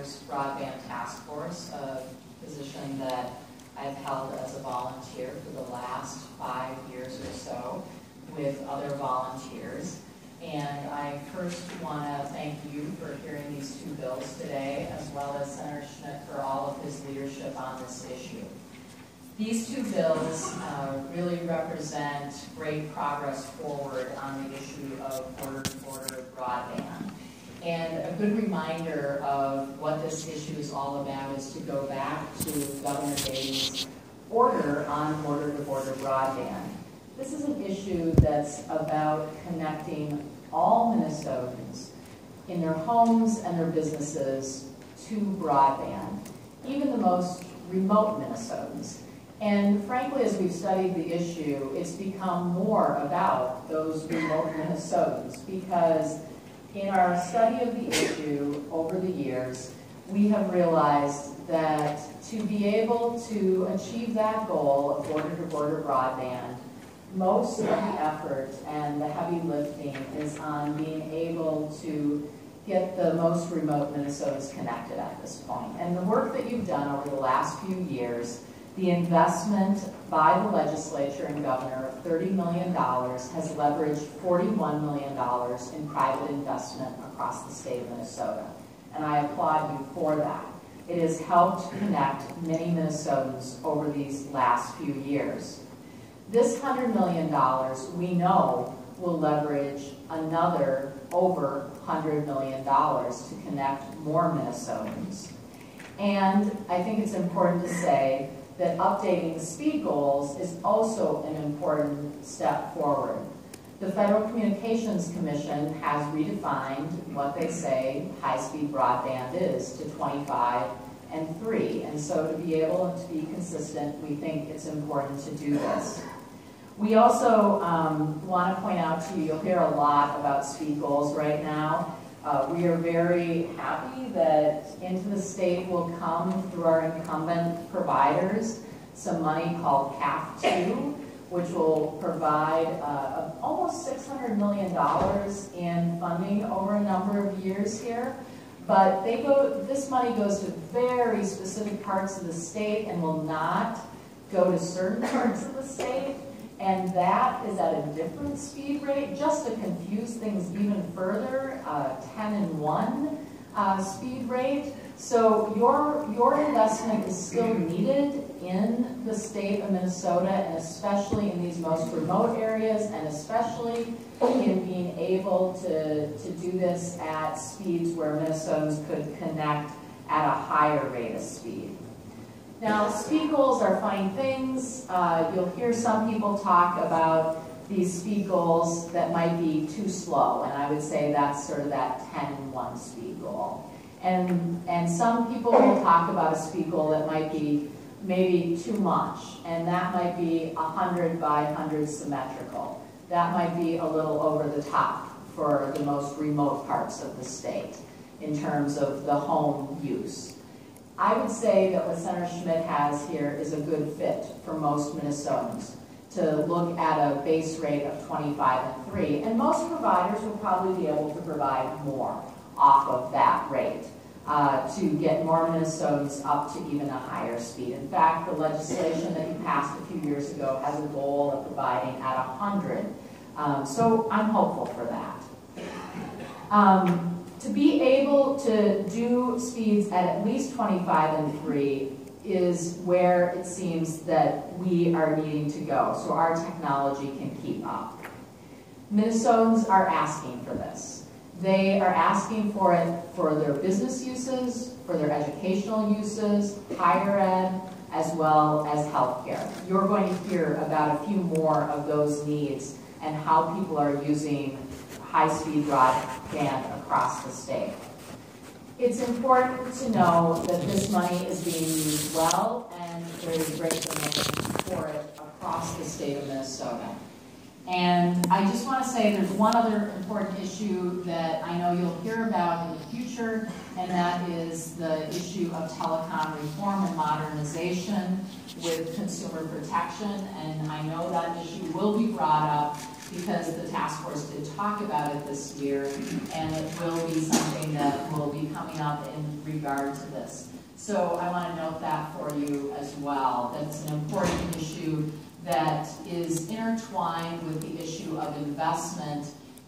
governor's broadband task force, a position that I've held as a volunteer for the last 5 years or so with other volunteers. And I first want to thank you for hearing these two bills today, as well as Senator Schmidt for all of his leadership on this issue. These two bills really represent great progress forward on the issue of border-to-border broadband. And a good reminder of what this issue is all about is to go back to Governor Bates' order on border-to-border broadband. This is an issue that's about connecting all Minnesotans in their homes and their businesses to broadband, even the most remote Minnesotans. And frankly, as we've studied the issue, it's become more about those remote Minnesotans, because in our study of the issue over the years, we have realized that to be able to achieve that goal of border-to-border broadband, most of the effort and the heavy lifting is on being able to get the most remote Minnesotans connected at this point. And the work that you've done over the last few years, the investment by the legislature and governor of $30 million has leveraged $41 million in private investment across the state of Minnesota. And I applaud you for that. It has helped connect many Minnesotans over these last few years. This $100 million, we know, will leverage another over $100 million to connect more Minnesotans. And I think it's important to say that updating the speed goals is also an important step forward. The Federal Communications Commission has redefined what they say high-speed broadband is to 25 and 3. And so to be able to be consistent, we think it's important to do this. We also want to point out to you, you'll hear a lot about speed goals right now. We are very happy that into the state will come, through our incumbent providers, some money called CAF2, which will provide almost $600 million in funding over a number of years here. But this money goes to very specific parts of the state and will not go to certain parts of the state. And that is at a different speed rate, just to confuse things even further, 10 and 1 speed rate. So your investment is still needed in the state of Minnesota, and especially in these most remote areas, and especially in being able to do this at speeds where Minnesotans could connect at a higher rate of speed. Now, speed goals are fine things. You'll hear some people talk about these speed goals that might be too slow, and I would say that's sort of that 10 and 1 speed goal. And some people will talk about a speed goal that might be maybe too much, and that might be 100 by 100 symmetrical. That might be a little over the top for the most remote parts of the state in terms of the home use. I would say that what Senator Schmidt has here is a good fit for most Minnesotans, to look at a base rate of 25 and 3, and most providers will probably be able to provide more off of that rate to get more Minnesotans up to even a higher speed. In fact, the legislation that you passed a few years ago has a goal of providing at 100, so I'm hopeful for that. To be able to do speeds at least 25 and 3 is where it seems that we are needing to go, so our technology can keep up. Minnesotans are asking for this. They are asking for it for their business uses, for their educational uses, higher ed, as well as healthcare. You're going to hear about a few more of those needs and how people are using high-speed broadband across the state. It's important to know that this money is being used well, and there is great demand for it across the state of Minnesota. And I just want to say there's one other important issue that I know you'll hear about in the future, and that is the issue of telecom reform and modernization with consumer protection. And I know that issue will be brought up because the task force did talk about it this year, and it will be something that will be coming up in regard to this. So I want to note that for you as well. That's an important issue that is intertwined with the issue of investment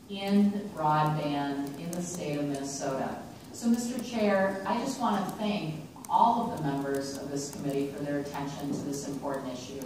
in broadband in the state of Minnesota. So, Mr. Chair, I just want to thank all of the members of this committee for their attention to this important issue.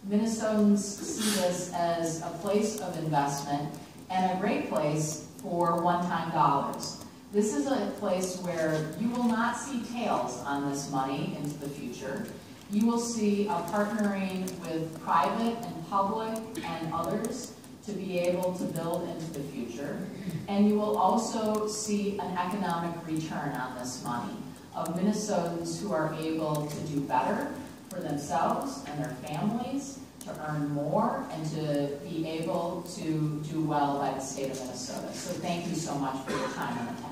Minnesotans see this as a place of investment and a great place for one-time dollars. This is a place where you will not see tails on this money into the future. You will see a partnering with private and public and others to be able to build into the future. And you will also see an economic return on this money of Minnesotans who are able to do better for themselves and their families, to earn more, and to be able to do well by the state of Minnesota. So thank you so much for your time and attention.